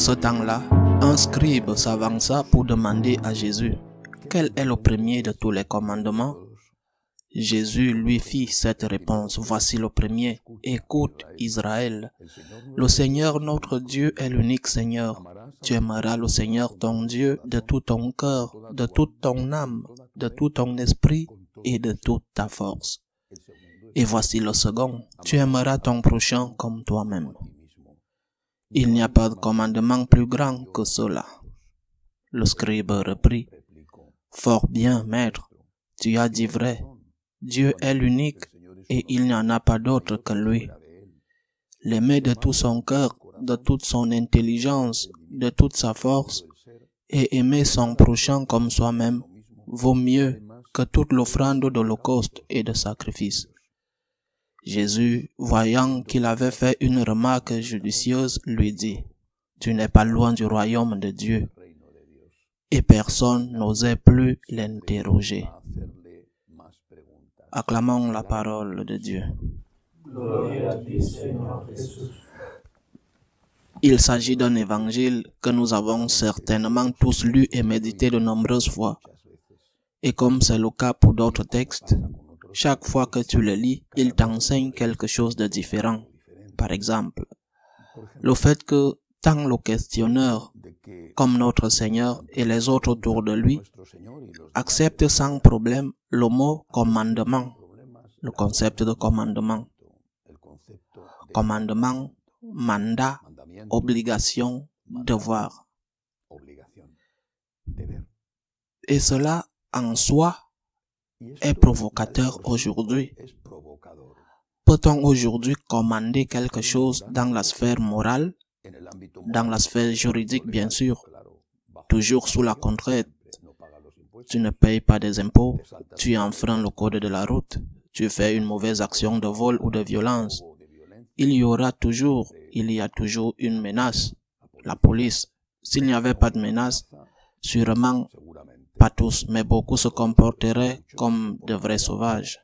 ce temps-là, un scribe s'avança pour demander à Jésus quel est le premier de tous les commandements. Jésus lui fit cette réponse. Voici le premier. Écoute, Israël. Le Seigneur notre Dieu est l'unique Seigneur. Tu aimeras le Seigneur ton Dieu de tout ton cœur, de toute ton âme, de tout ton esprit et de toute ta force. Et voici le second. Tu aimeras ton prochain comme toi-même. Il n'y a pas de commandement plus grand que cela. Le scribe reprit. Fort bien, maître, tu as dit vrai. Dieu est l'unique et il n'y en a pas d'autre que lui. L'aimer de tout son cœur, de toute son intelligence, de toute sa force, et aimer son prochain comme soi-même vaut mieux que toute l'offrande d'holocauste et de sacrifice. Jésus, voyant qu'il avait fait une remarque judicieuse, lui dit, « Tu n'es pas loin du royaume de Dieu. » Et personne n'osait plus l'interroger. Acclamons la parole de Dieu. Il s'agit d'un évangile que nous avons certainement tous lu et médité de nombreuses fois. Et comme c'est le cas pour d'autres textes, chaque fois que tu le lis, il t'enseigne quelque chose de différent. Par exemple, le fait que tant le questionneur comme notre Seigneur et les autres autour de lui acceptent sans problème le mot commandement, le concept de commandement. Commandement, mandat, obligation, devoir. Et cela, en soi, est provocateur aujourd'hui. Peut-on aujourd'hui commander quelque chose dans la sphère morale, dans la sphère juridique bien sûr, toujours sous la contrainte? Tu ne payes pas des impôts, tu enfreins le code de la route, tu fais une mauvaise action de vol ou de violence. Il y a toujours une menace. La police, s'il n'y avait pas de menace, sûrement pas tous, mais beaucoup se comporteraient comme de vrais sauvages.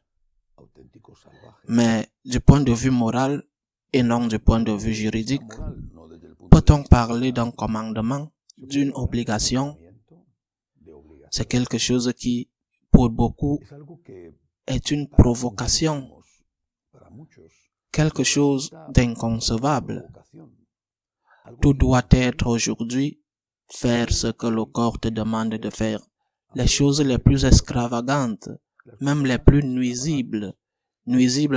Mais du point de vue moral et non du point de vue juridique, peut-on parler d'un commandement, d'une obligation? C'est quelque chose qui, pour beaucoup, est une provocation, quelque chose d'inconcevable. Tout doit être aujourd'hui faire ce que le corps te demande de faire. Les choses les plus extravagantes, même les plus nuisibles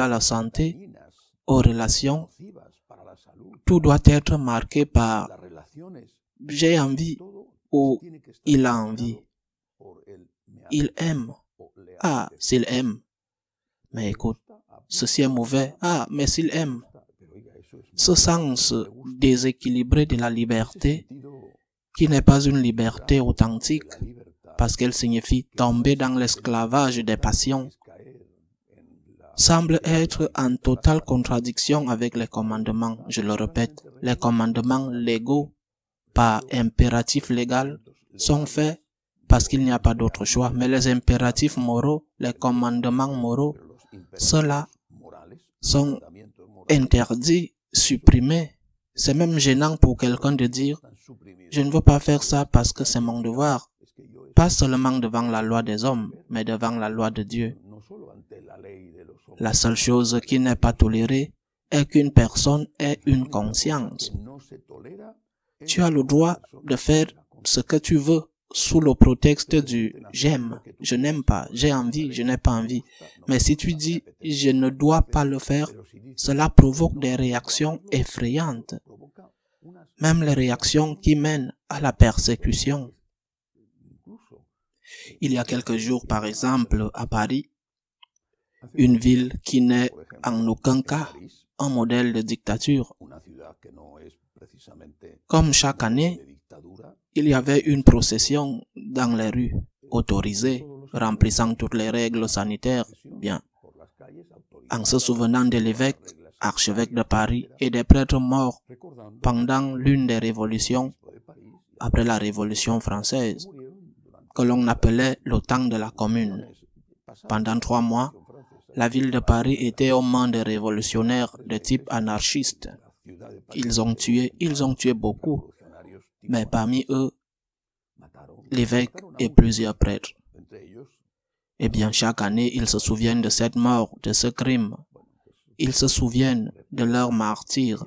à la santé, aux relations, tout doit être marqué par « j'ai envie » ou « il a envie ». Il aime. Ah, s'il aime. Mais écoute, ceci est mauvais. Ah, mais s'il aime. Ce sens déséquilibré de la liberté, qui n'est pas une liberté authentique, parce qu'elle signifie tomber dans l'esclavage des passions, semble être en totale contradiction avec les commandements, je le répète, les commandements légaux, par impératif légal, sont faits parce qu'il n'y a pas d'autre choix. Mais les impératifs moraux, les commandements moraux, ceux-là sont interdits, supprimés. C'est même gênant pour quelqu'un de dire « Je ne veux pas faire ça parce que c'est mon devoir ». Pas seulement devant la loi des hommes, mais devant la loi de Dieu. La seule chose qui n'est pas tolérée est qu'une personne ait une conscience. Tu as le droit de faire ce que tu veux sous le prétexte du « j'aime », « je n'aime pas »,« j'ai envie »,« je n'ai pas envie ». Mais si tu dis « je ne dois pas le faire », cela provoque des réactions effrayantes. Même les réactions qui mènent à la persécution. Il y a quelques jours, par exemple, à Paris, une ville qui n'est en aucun cas un modèle de dictature. Comme chaque année, il y avait une procession dans les rues, autorisée, remplissant toutes les règles sanitaires, bien. En se souvenant de l'évêque, archevêque de Paris, et des prêtres morts pendant l'une des révolutions, après la Révolution française, que l'on appelait le temps de la Commune. Pendant 3 mois, la ville de Paris était aux mains de révolutionnaires de type anarchiste. Ils ont tué beaucoup. mais parmi eux, l'évêque et plusieurs prêtres. Eh bien, chaque année, ils se souviennent de cette mort, de ce crime. Ils se souviennent de leur martyr.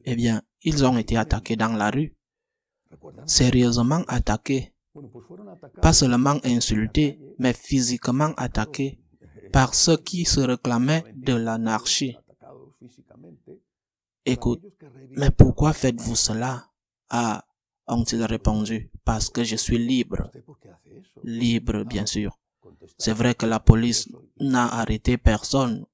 Eh bien, ils ont été attaqués dans la rue, sérieusement attaqués, pas seulement insultés, mais physiquement attaqués par ceux qui se réclamaient de l'anarchie. Écoute, mais pourquoi faites-vous cela? Ah, ont-ils répondu, parce que je suis libre. Libre, bien sûr. C'est vrai que la police n'a arrêté personne,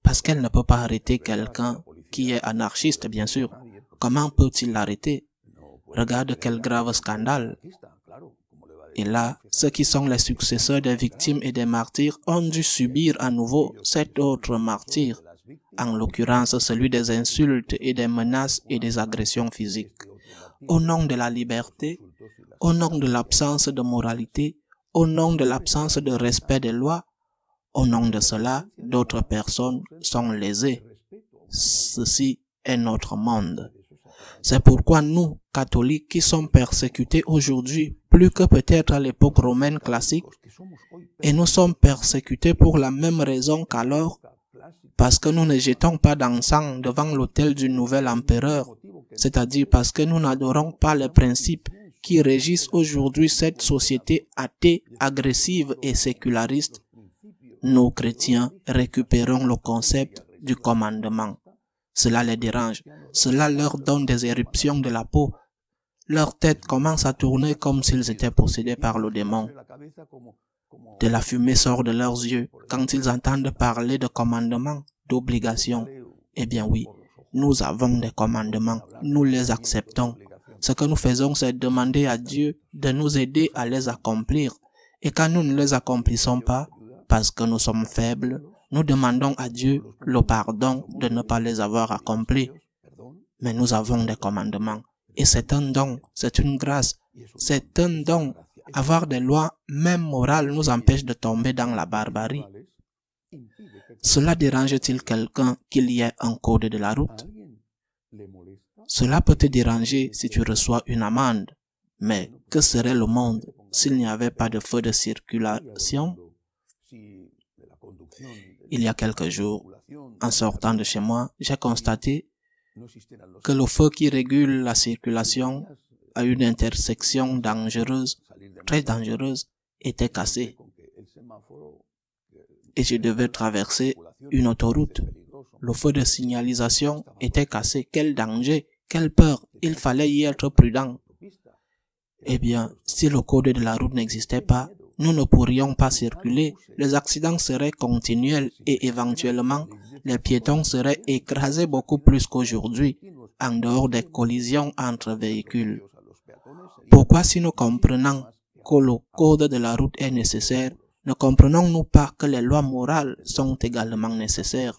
parce qu'elle ne peut pas arrêter quelqu'un qui est anarchiste, bien sûr. Comment peut-il l'arrêter? Regarde quel grave scandale. Et là, ceux qui sont les successeurs des victimes et des martyrs ont dû subir à nouveau cet autre martyr, en l'occurrence celui des insultes et des menaces et des agressions physiques. Au nom de la liberté, au nom de l'absence de moralité, au nom de l'absence de respect des lois, au nom de cela, d'autres personnes sont lésées. Ceci est notre monde. C'est pourquoi nous, catholiques, qui sommes persécutés aujourd'hui, plus que peut-être à l'époque romaine classique, et nous sommes persécutés pour la même raison qu'alors, parce que nous ne jetons pas d'encens devant l'autel du nouvel empereur, c'est-à-dire parce que nous n'adorons pas les principes qui régissent aujourd'hui cette société athée, agressive et séculariste. Nous, chrétiens, récupérons le concept du commandement. Cela les dérange, cela leur donne des éruptions de la peau. Leur tête commence à tourner comme s'ils étaient possédés par le démon. De la fumée sort de leurs yeux quand ils entendent parler de commandements, d'obligations. Eh bien oui, nous avons des commandements, nous les acceptons. Ce que nous faisons, c'est demander à Dieu de nous aider à les accomplir. Et quand nous ne les accomplissons pas, parce que nous sommes faibles, nous demandons à Dieu le pardon de ne pas les avoir accomplis. Mais nous avons des commandements. Et c'est un don, c'est une grâce, c'est un don. Avoir des lois, même morales, nous empêche de tomber dans la barbarie. Cela dérange-t-il quelqu'un qu'il y ait un code de la route? Cela peut te déranger si tu reçois une amende. Mais que serait le monde s'il n'y avait pas de feu de circulation? Il y a quelques jours, en sortant de chez moi, j'ai constaté que le feu qui régule la circulation à une intersection dangereuse, très dangereuse, était cassé. Et je devais traverser une autoroute. Le feu de signalisation était cassé. Quel danger, quelle peur, il fallait y être prudent. Eh bien, si le code de la route n'existait pas, nous ne pourrions pas circuler, les accidents seraient continuels et éventuellement, les piétons seraient écrasés beaucoup plus qu'aujourd'hui, en dehors des collisions entre véhicules. Pourquoi, si nous comprenons que le code de la route est nécessaire, ne comprenons-nous pas que les lois morales sont également nécessaires?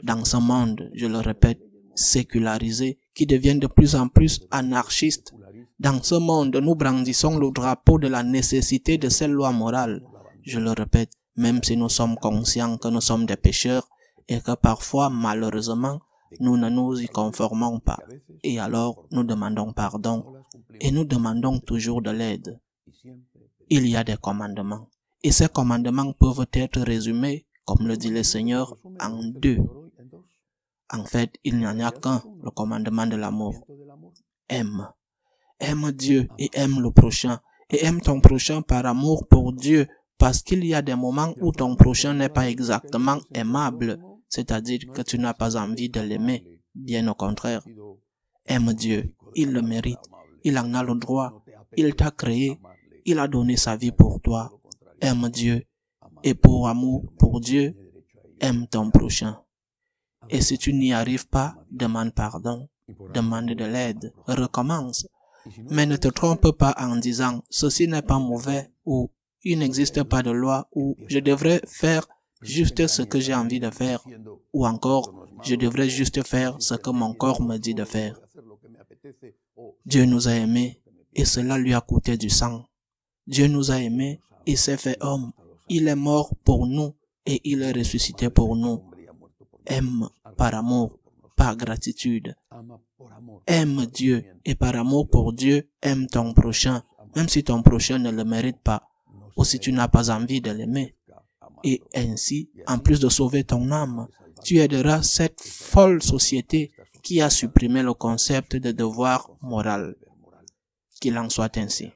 Dans ce monde, je le répète, sécularisé, qui devient de plus en plus anarchiste, dans ce monde, nous brandissons le drapeau de la nécessité de ces lois morales. Je le répète, même si nous sommes conscients que nous sommes des pécheurs et que parfois, malheureusement, nous ne nous y conformons pas. Et alors, nous demandons pardon et nous demandons toujours de l'aide. Il y a des commandements et ces commandements peuvent être résumés, comme le dit le Seigneur, en deux. En fait, il n'y en a qu'un, le commandement de l'amour. Aime. Aime Dieu et aime le prochain. Et aime ton prochain par amour pour Dieu, parce qu'il y a des moments où ton prochain n'est pas exactement aimable, c'est-à-dire que tu n'as pas envie de l'aimer, bien au contraire. Aime Dieu, il le mérite, il en a le droit, il t'a créé, il a donné sa vie pour toi. Aime Dieu, et pour amour pour Dieu, aime ton prochain. Et si tu n'y arrives pas, demande pardon, demande de l'aide, recommence. Mais ne te trompe pas en disant « ceci n'est pas mauvais » ou « il n'existe pas de loi » ou « je devrais faire juste ce que j'ai envie de faire » ou encore « je devrais juste faire ce que mon corps me dit de faire ». Dieu nous a aimés et cela lui a coûté du sang. Dieu nous a aimés et s'est fait homme. Il est mort pour nous et il est ressuscité pour nous. Aime par amour. par gratitude. Aime Dieu et par amour pour Dieu, aime ton prochain, même si ton prochain ne le mérite pas ou si tu n'as pas envie de l'aimer. Et ainsi, en plus de sauver ton âme, tu aideras cette folle société qui a supprimé le concept de devoir moral. Qu'il en soit ainsi.